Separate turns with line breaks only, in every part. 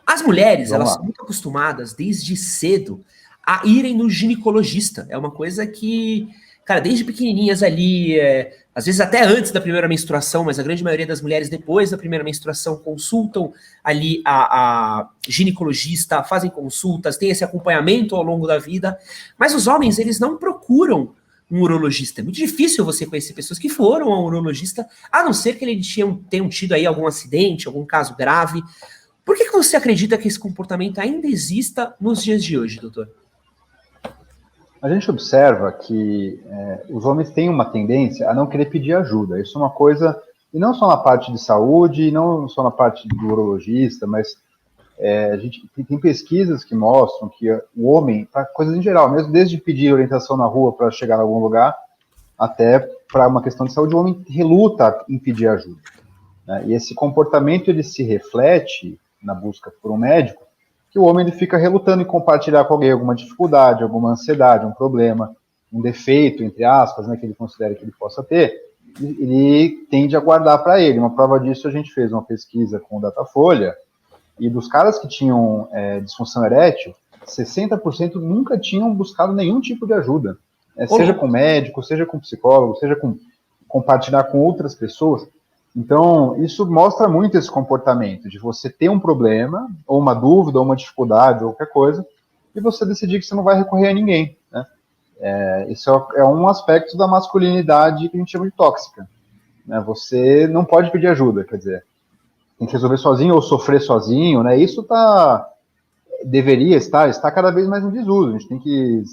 As mulheres,
Vamos
elas
lá.
são muito acostumadas desde cedo a irem no ginecologista. É uma coisa que, cara, desde pequenininhas ali, às vezes até antes da primeira menstruação, mas a grande maioria das mulheres depois da primeira menstruação consultam ali a ginecologista, fazem consultas, tem esse acompanhamento ao longo da vida. Mas os homens, eles não procuram um urologista. É muito difícil você conhecer pessoas que foram ao urologista, a não ser que eles tenham tido aí algum acidente, algum caso grave. Por que você acredita que esse comportamento ainda exista nos dias de hoje, doutor?
A gente observa que os homens têm uma tendência a não querer pedir ajuda. Isso é uma coisa, e não só na parte de saúde, não só na parte do urologista, mas a gente tem pesquisas que mostram que o homem, para coisas em geral, mesmo desde pedir orientação na rua para chegar em algum lugar, até para uma questão de saúde, o homem reluta em pedir ajuda, né? E esse comportamento ele se reflete na busca por um médico, que o homem ele fica relutando em compartilhar com alguém alguma dificuldade, alguma ansiedade, um problema, um defeito, entre aspas, né, que ele considera que ele possa ter, ele tende a guardar para ele. Uma prova disso, a gente fez uma pesquisa com o Datafolha, e dos caras que tinham disfunção erétil, 60% nunca tinham buscado nenhum tipo de ajuda, seja com médico, seja com psicólogo, seja com compartilhar com outras pessoas. Então, isso mostra muito esse comportamento de você ter um problema, ou uma dúvida, ou uma dificuldade, ou qualquer coisa, e você decidir que você não vai recorrer a ninguém, né? Isso é um aspecto da masculinidade que a gente chama de tóxica, né? Você não pode pedir ajuda, quer dizer, tem que resolver sozinho ou sofrer sozinho, né? Isso deveria está cada vez mais em desuso. A gente tem que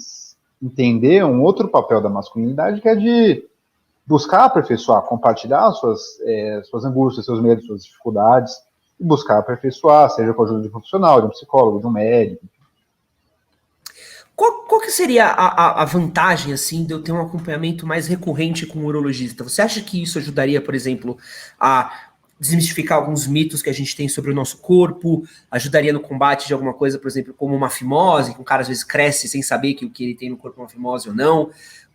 entender um outro papel da masculinidade, que é de buscar aperfeiçoar, compartilhar suas angústias, seus medos, suas dificuldades, e buscar aperfeiçoar, seja com a ajuda de um profissional, de um psicólogo, de um médico.
Qual que seria a vantagem, assim, de eu ter um acompanhamento mais recorrente com o urologista? Você acha que isso ajudaria, por exemplo, a desmistificar alguns mitos que a gente tem sobre o nosso corpo? Ajudaria no combate de alguma coisa, por exemplo, como uma fimose, que um cara às vezes cresce sem saber que o que ele tem no corpo é uma fimose ou não?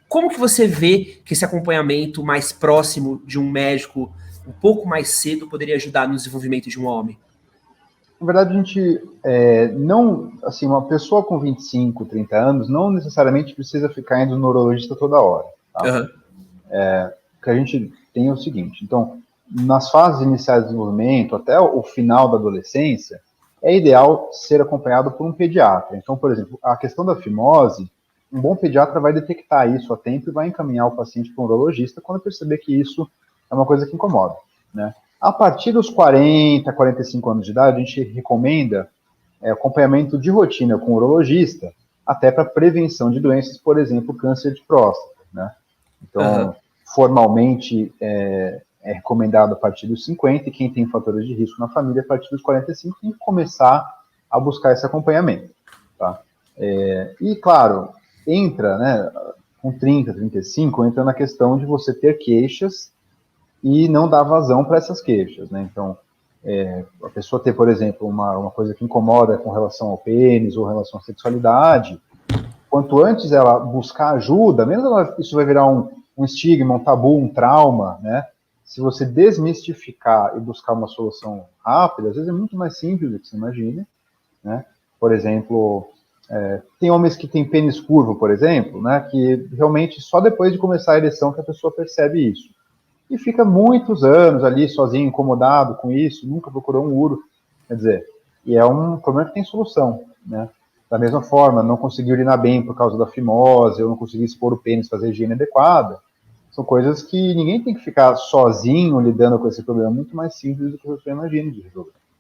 Como que você vê que esse acompanhamento mais próximo de um médico um pouco mais cedo poderia ajudar no desenvolvimento de um homem?
Na verdade, a gente não, assim, uma pessoa com 25, 30 anos não necessariamente precisa ficar indo no neurologista toda hora, tá?
Uhum.
O que a gente tem é o seguinte, então, nas fases iniciais de desenvolvimento, até o final da adolescência, é ideal ser acompanhado por um pediatra. Então, por exemplo, a questão da fimose, um bom pediatra vai detectar isso a tempo e vai encaminhar o paciente para um urologista quando perceber que isso é uma coisa que incomoda, né? A partir dos 40, 45 anos de idade, a gente recomenda acompanhamento de rotina com o urologista, até para prevenção de doenças, por exemplo, câncer de próstata, né? Então, formalmente é recomendado a partir dos 50, e quem tem fatores de risco na família, a partir dos 45, tem que começar a buscar esse acompanhamento, tá? E, claro, entra, né, com 30, 35, entra na questão de você ter queixas e não dar vazão para essas queixas, né? Então, a pessoa ter, por exemplo, uma coisa que incomoda com relação ao pênis ou relação à sexualidade, quanto antes ela buscar ajuda, menos isso vai virar um estigma, um tabu, um trauma, né? Se você desmistificar e buscar uma solução rápida, às vezes é muito mais simples do que você imagina, né? Por exemplo, tem homens que têm pênis curvo, por exemplo, né? Que realmente só depois de começar a ereção que a pessoa percebe isso. E fica muitos anos ali sozinho, incomodado com isso, nunca procurou um uro, quer dizer, e é um problema que tem solução, né? Da mesma forma, não conseguir urinar bem por causa da fimose, ou não conseguir expor o pênis, fazer a higiene adequada, são coisas que ninguém tem que ficar sozinho lidando com esse problema, muito mais simples do que você imagina de resolver.